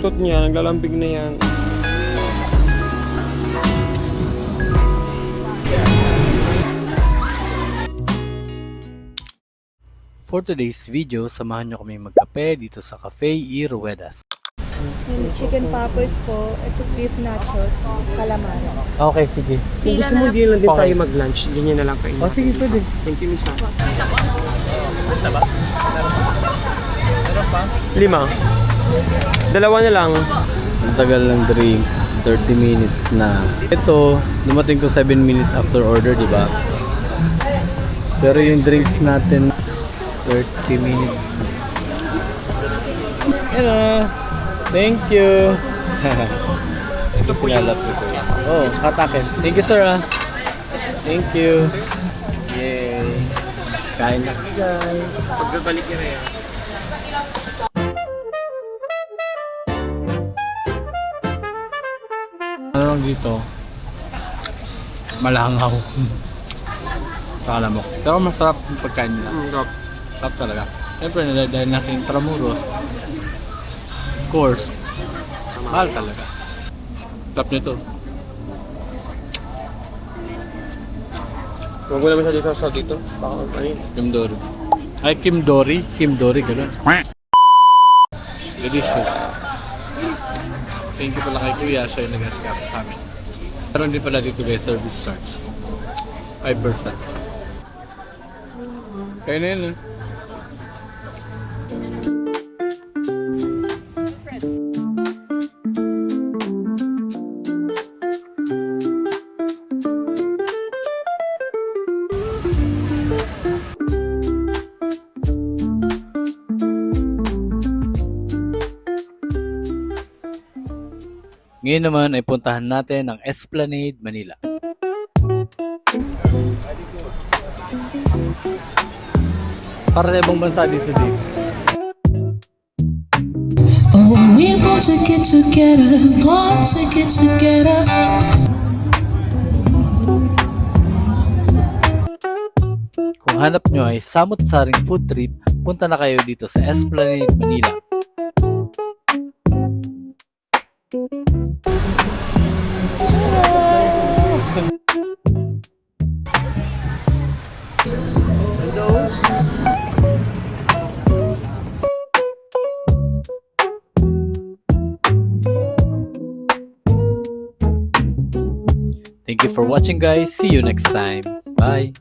ikot niya, naglalambig na yan. For today's video, samahan nyo kami magkape dito sa Cafe E. Ruedas. Yung chicken poppers po, ito beef nachos, calamares. Okay, sige. Kung Pila gusto mo, na hindi lang din Okay. tayo mag-lunch. Ganyan na lang kain. Oh, sige, pwede. Thank you, Misa. Meron pa? 5. Dalawa na lang. Ang tagal ng drink, 30 minutes na. Ito, dumating ko 7 minutes after order, di ba? Pero yung drinks natin, 30 minutes. Hello! Thank you! Ito po yung oh, katakin. Thank you, sir. Thank you. Yay! Kain na guys. Pagbabalik niya na yan. Ano lang dito? Malangaw. Akala mo. Pero masarap yung pagkain nila. Rock. Sarap talaga. Siyempre, dahil natin Intramuros. Of course. Mahal talaga. Sarap nito. Huwag mo naman siya dito sa dito. Baka ano yun. Kim Dory. Ay, Kim Dory. Kim Dory, gano'n. Delicious. Thank you pala kay Kuya. Siya yung nag-asikaso sa amin. Meron din pala dito guys, service charge. 5%. Kaya na yun eh. Ngayon naman ay puntahan natin ang Esplanade, Manila. Para sa ibang bansa dito dito. Oh, we want to get together, want to get together. Kung hanap nyo ay samot-saring food trip, punta na kayo dito sa Esplanade, Manila. Thank you for watching guys. See you next time. Bye.